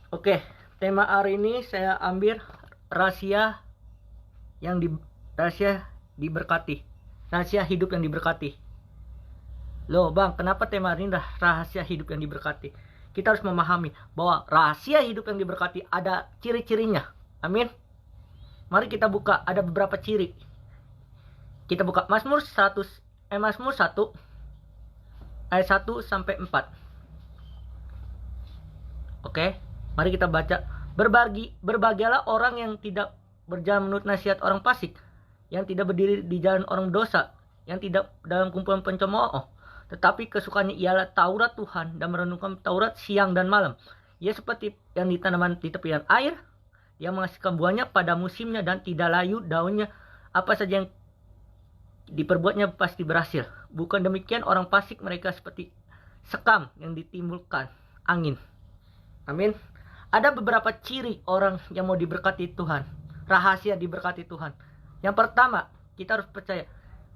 Oke, tema hari ini saya ambil rahasia yang rahasia diberkati. Rahasia hidup yang diberkati. Loh bang, kenapa tema hari ini rahasia hidup yang diberkati? Kita harus memahami bahwa rahasia hidup yang diberkati ada ciri-cirinya. Amin. Mari kita buka, ada beberapa ciri. Kita buka Mazmur 1 ayat 1 sampai 4. Oke, mari kita baca. Berbahagialah orang yang tidak berjalan menurut nasihat orang fasik, yang tidak berdiri di jalan orang dosa, yang tidak dalam kumpulan pencemooh, tetapi kesukaannya ialah Taurat Tuhan dan merenungkan Taurat siang dan malam. Ia seperti yang ditanaman di tepian air, yang menghasilkan buahnya pada musimnya dan tidak layu daunnya. Apa saja yang diperbuatnya pasti berhasil. Bukan demikian orang fasik, mereka seperti sekam yang ditimbulkan angin. Amin. Ada beberapa ciri orang yang mau diberkati Tuhan. Rahasia diberkati Tuhan. Yang pertama, kita harus percaya.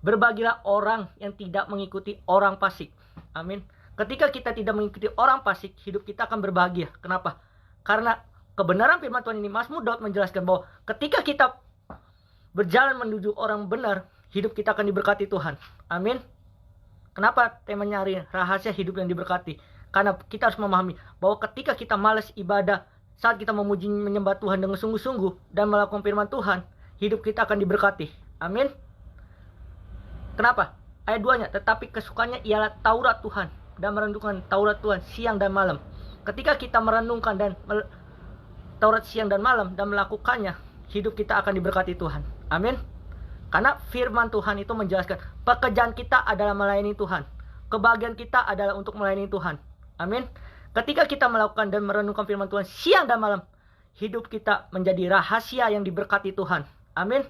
Berbahagialah orang yang tidak mengikuti orang fasik. Amin. Ketika kita tidak mengikuti orang fasik, hidup kita akan berbahagia. Kenapa? Karena kebenaran firman Tuhan ini, Mazmur Daud menjelaskan bahwa ketika kita berjalan menuju orang benar, hidup kita akan diberkati Tuhan. Amin. Kenapa temanya hari ini? Rahasia hidup yang diberkati. Karena kita harus memahami bahwa ketika kita malas ibadah, saat kita memuji menyembah Tuhan dengan sungguh-sungguh dan melakukan firman Tuhan, hidup kita akan diberkati. Amin. Kenapa? Ayat 2-nya, tetapi kesukaannya ialah Taurat Tuhan dan merenungkan Taurat Tuhan siang dan malam. Ketika kita merenungkan dan Taurat siang dan malam dan melakukannya, hidup kita akan diberkati Tuhan. Amin. Karena firman Tuhan itu menjelaskan pekerjaan kita adalah melayani Tuhan. Kebahagiaan kita adalah untuk melayani Tuhan. Amin. Ketika kita melakukan dan merenungkan firman Tuhan siang dan malam, hidup kita menjadi rahasia yang diberkati Tuhan. Amin.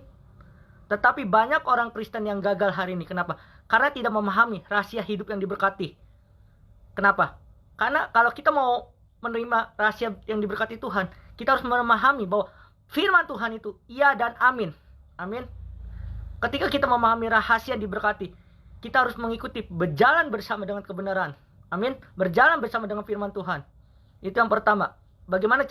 Tetapi banyak orang Kristen yang gagal hari ini. Kenapa? Karena tidak memahami rahasia hidup yang diberkati. Kenapa? Karena kalau kita mau menerima rahasia yang diberkati Tuhan, kita harus memahami bahwa firman Tuhan itu iya dan amin. Amin. Ketika kita memahami rahasia diberkati, kita harus mengikuti, berjalan bersama dengan kebenaran. Amin. Berjalan bersama dengan firman Tuhan. Itu yang pertama. Bagaimana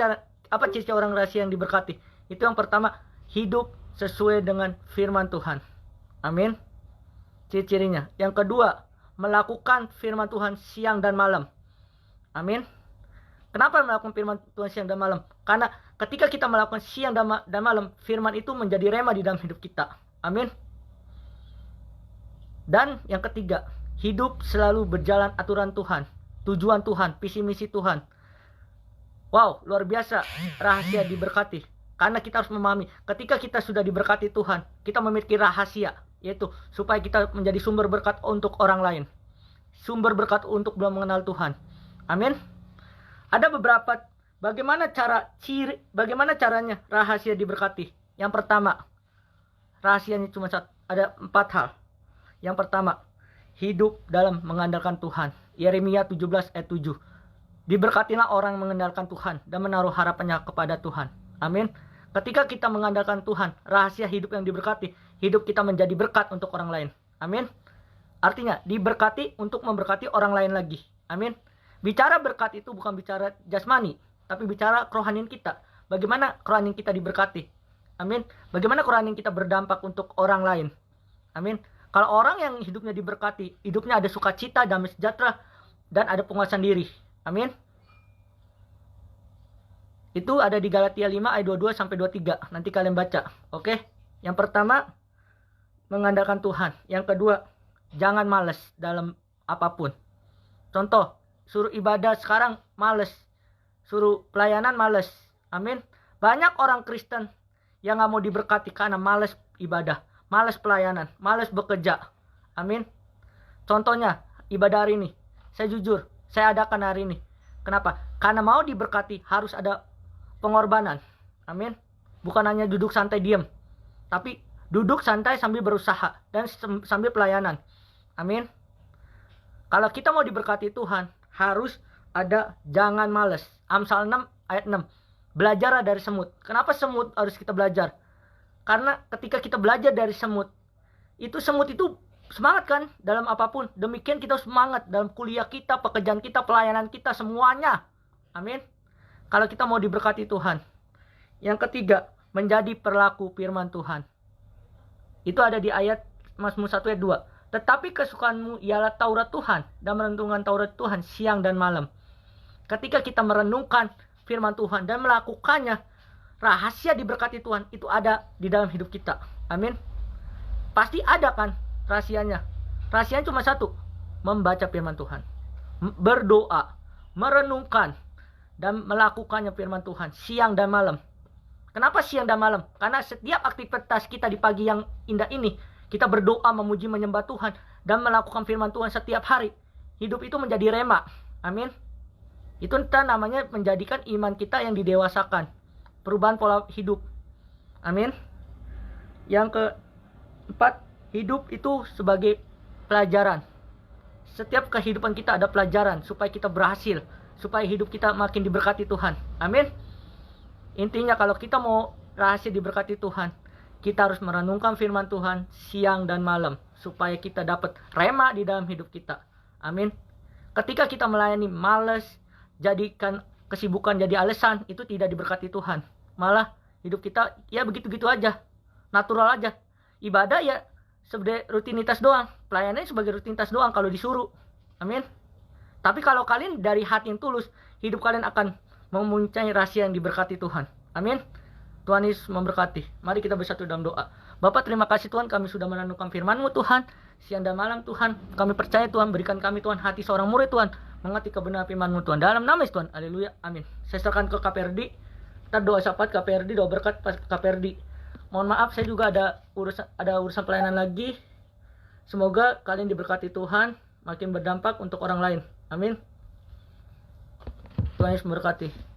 apa ciri orang rahasia yang diberkati? Itu yang pertama, hidup sesuai dengan firman Tuhan. Amin. Ciri-cirinya. Yang kedua, melakukan firman Tuhan siang dan malam. Amin. Kenapa melakukan firman Tuhan siang dan malam? Karena ketika kita melakukan siang dan malam, firman itu menjadi rema di dalam hidup kita. Amin. Dan yang ketiga, hidup selalu berjalan aturan Tuhan, tujuan Tuhan, visi misi Tuhan. Wow, luar biasa rahasia diberkati. Karena kita harus memahami, ketika kita sudah diberkati Tuhan, kita memiliki rahasia, yaitu supaya kita menjadi sumber berkat untuk orang lain. Sumber berkat untuk belum mengenal Tuhan. Amin. Ada beberapa, bagaimana caranya rahasia diberkati. Yang pertama, rahasianya cuma satu, ada 4 hal. Yang pertama, hidup dalam mengandalkan Tuhan. Yeremia 17 ayat 7. Diberkatilah orang mengandalkan Tuhan dan menaruh harapannya kepada Tuhan. Amin. Ketika kita mengandalkan Tuhan, rahasia hidup yang diberkati, hidup kita menjadi berkat untuk orang lain. Amin. Artinya, diberkati untuk memberkati orang lain lagi. Amin. Bicara berkat itu bukan bicara jasmani, tapi bicara kerohanian kita. Bagaimana kerohanian kita diberkati. Amin. Bagaimana kerohanian kita berdampak untuk orang lain. Amin. Kalau orang yang hidupnya diberkati, hidupnya ada sukacita, damai sejahtera, dan ada penguasaan diri. Amin. Itu ada di Galatia 5 ayat 22 sampai 23. Nanti kalian baca. Oke. Yang pertama, mengandalkan Tuhan. Yang kedua, jangan malas dalam apapun. Contoh, suruh ibadah sekarang malas. Suruh pelayanan malas. Amin. Banyak orang Kristen yang gak mau diberkati karena malas ibadah, malas pelayanan, malas bekerja. Amin. Contohnya, ibadah hari ini. Saya jujur, saya adakan hari ini. Kenapa? Karena mau diberkati harus ada pengorbanan. Amin. Bukan hanya duduk santai diam, tapi duduk santai sambil berusaha dan sambil pelayanan. Amin. Kalau kita mau diberkati Tuhan, harus ada jangan malas. Amsal 6 ayat 6. Belajarlah dari semut. Kenapa semut harus kita belajar? Karena ketika kita belajar dari semut itu semangat kan dalam apapun. Demikian kita semangat dalam kuliah kita, pekerjaan kita, pelayanan kita, semuanya. Amin. kalau kita mau diberkati Tuhan. Yang ketiga, menjadi pelaku firman Tuhan. Itu ada di ayat Mazmur 1 ayat 2. Tetapi kesukaanmu ialah Taurat Tuhan, dan merenungkan Taurat Tuhan siang dan malam. Ketika kita merenungkan firman Tuhan dan melakukannya, rahasia diberkati Tuhan itu ada di dalam hidup kita. Amin. Pasti ada kan rahasianya. Rahasianya cuma satu, membaca firman Tuhan, berdoa, merenungkan, dan melakukannya firman Tuhan siang dan malam. Kenapa siang dan malam? Karena setiap aktivitas kita di pagi yang indah ini, kita berdoa, memuji, menyembah Tuhan, dan melakukan firman Tuhan setiap hari. Hidup itu menjadi rema. Amin. Itu namanya menjadikan iman kita yang didewasakan. Perubahan pola hidup. Amin. Yang keempat, hidup itu sebagai pelajaran. Setiap kehidupan kita ada pelajaran supaya kita berhasil, supaya hidup kita makin diberkati Tuhan. Amin. Intinya kalau kita mau rahasia diberkati Tuhan, kita harus merenungkan firman Tuhan siang dan malam supaya kita dapat rema di dalam hidup kita. Amin. Ketika kita melayani malas, jadikan kesibukan jadi alasan, itu tidak diberkati Tuhan. Malah hidup kita ya begitu-gitu aja, natural aja. Ibadah ya sebagai rutinitas doang, pelayanan sebagai rutinitas doang kalau disuruh. Amin. Tapi kalau kalian dari hati yang tulus, hidup kalian akan mempunyai rahasia yang diberkati Tuhan. Amin. Tuhan Yesus memberkati. Mari kita bersatu dalam doa. Bapa, terima kasih Tuhan, kami sudah merenungkan firman-Mu Tuhan. Siang dan malam Tuhan, kami percaya Tuhan, berikan kami Tuhan hati seorang murid Tuhan, mengerti kebenaran firman-Mu Tuhan. Dalam nama Yesus Tuhan, haleluya, amin. Saya serahkan ke KPRD. Kita doa syafaat KPRD, doa berkat KPRD. Mohon maaf, saya juga ada urusan pelayanan lagi. Semoga kalian diberkati Tuhan, makin berdampak untuk orang lain. Amin. Tuhan Yesus memberkati.